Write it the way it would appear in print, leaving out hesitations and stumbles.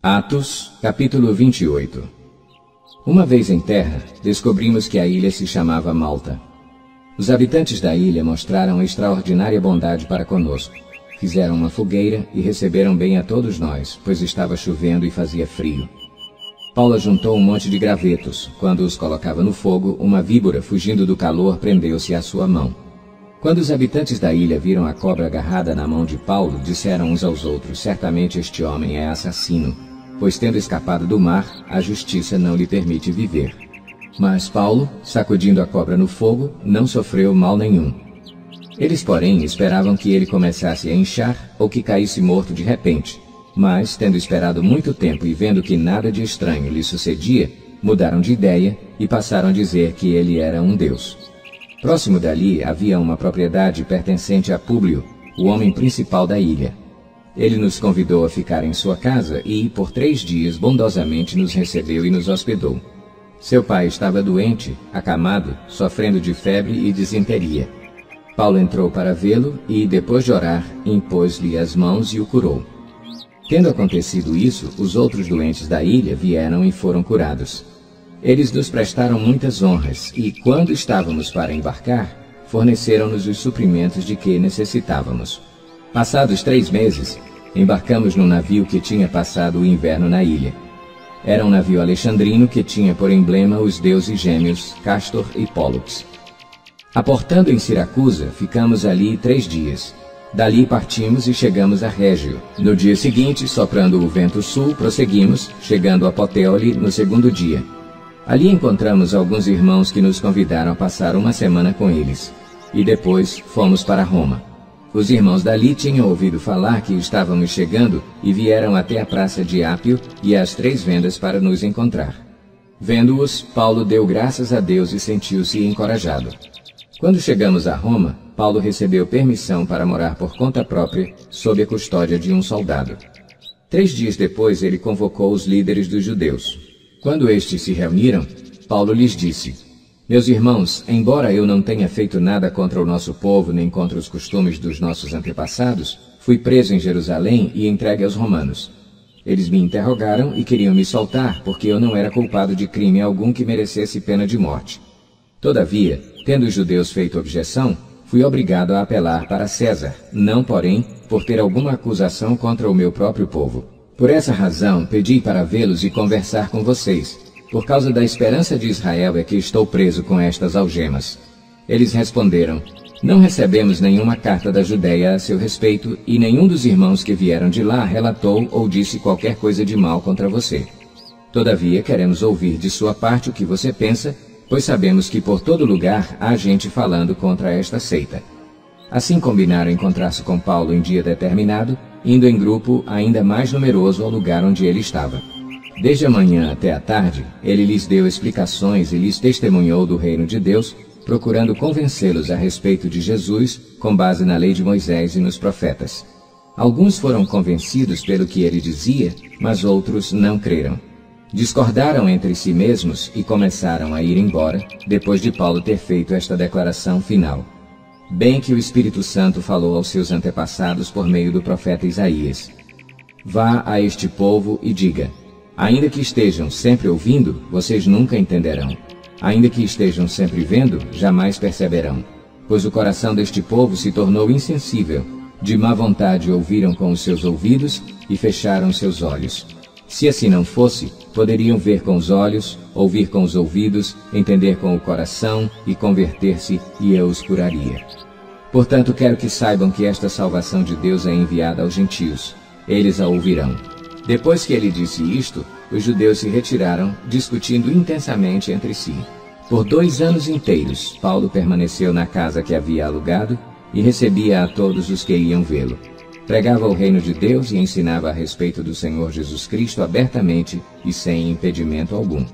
Atos, capítulo 28. Uma vez em terra, descobrimos que a ilha se chamava Malta. Os habitantes da ilha mostraram extraordinária bondade para conosco. Fizeram uma fogueira e receberam bem a todos nós, pois estava chovendo e fazia frio. Paulo juntou um monte de gravetos. Quando os colocava no fogo, uma víbora, fugindo do calor, prendeu-se à sua mão. Quando os habitantes da ilha viram a cobra agarrada na mão de Paulo, disseram uns aos outros: certamente este homem é assassino, pois tendo escapado do mar, a justiça não lhe permite viver. Mas Paulo, sacudindo a cobra no fogo, não sofreu mal nenhum. Eles, porém, esperavam que ele começasse a inchar ou que caísse morto de repente. Mas, tendo esperado muito tempo e vendo que nada de estranho lhe sucedia, mudaram de ideia e passaram a dizer que ele era um deus. Próximo dali havia uma propriedade pertencente a Públio, o homem principal da ilha. Ele nos convidou a ficar em sua casa e, por 3 dias, bondosamente nos recebeu e nos hospedou. Seu pai estava doente, acamado, sofrendo de febre e disenteria. Paulo entrou para vê-lo e, depois de orar, impôs-lhe as mãos e o curou. Tendo acontecido isso, os outros doentes da ilha vieram e foram curados. Eles nos prestaram muitas honras e, quando estávamos para embarcar, forneceram-nos os suprimentos de que necessitávamos. Passados 3 meses, embarcamos num navio que tinha passado o inverno na ilha. Era um navio alexandrino que tinha por emblema os deuses gêmeos Castor e Pólux. Aportando em Siracusa, ficamos ali 3 dias. Dali partimos e chegamos a Régio. No dia seguinte, soprando o vento sul, prosseguimos, chegando a Puteoli no 2º dia. Ali encontramos alguns irmãos que nos convidaram a passar uma semana com eles. E depois fomos para Roma. Os irmãos dali tinham ouvido falar que estávamos chegando e vieram até a praça de Ápio e às 3 vendas para nos encontrar. Vendo-os, Paulo deu graças a Deus e sentiu-se encorajado. Quando chegamos a Roma, Paulo recebeu permissão para morar por conta própria, sob a custódia de um soldado. 3 dias depois, ele convocou os líderes dos judeus. Quando estes se reuniram, Paulo lhes disse: meus irmãos, embora eu não tenha feito nada contra o nosso povo nem contra os costumes dos nossos antepassados, fui preso em Jerusalém e entregue aos romanos. Eles me interrogaram e queriam me soltar, porque eu não era culpado de crime algum que merecesse pena de morte. Todavia, tendo os judeus feito objeção, fui obrigado a apelar para César, não, porém, por ter alguma acusação contra o meu próprio povo. Por essa razão, pedi para vê-los e conversar com vocês. Por causa da esperança de Israel é que estou preso com estas algemas. Eles responderam: não recebemos nenhuma carta da Judéia a seu respeito, e nenhum dos irmãos que vieram de lá relatou ou disse qualquer coisa de mal contra você. Todavia, queremos ouvir de sua parte o que você pensa, pois sabemos que por todo lugar há gente falando contra esta seita. Assim combinaram encontrar-se com Paulo em dia determinado, indo em grupo ainda mais numeroso ao lugar onde ele estava. Desde a manhã até a tarde, ele lhes deu explicações e lhes testemunhou do reino de Deus, procurando convencê-los a respeito de Jesus, com base na lei de Moisés e nos profetas. Alguns foram convencidos pelo que ele dizia, mas outros não creram. Discordaram entre si mesmos e começaram a ir embora, depois de Paulo ter feito esta declaração final. Bem que o Espírito Santo falou aos seus antepassados por meio do profeta Isaías: vá a este povo e diga: ainda que estejam sempre ouvindo, vocês nunca entenderão. Ainda que estejam sempre vendo, jamais perceberão. Pois o coração deste povo se tornou insensível. De má vontade ouviram com os seus ouvidos e fecharam seus olhos. Se assim não fosse, poderiam ver com os olhos, ouvir com os ouvidos, entender com o coração e converter-se, e eu os curaria. Portanto, quero que saibam que esta salvação de Deus é enviada aos gentios. Eles a ouvirão. Depois que ele disse isto, os judeus se retiraram, discutindo intensamente entre si. Por 2 anos inteiros, Paulo permaneceu na casa que havia alugado e recebia a todos os que iam vê-lo. Pregava o reino de Deus e ensinava a respeito do Senhor Jesus Cristo abertamente e sem impedimento algum.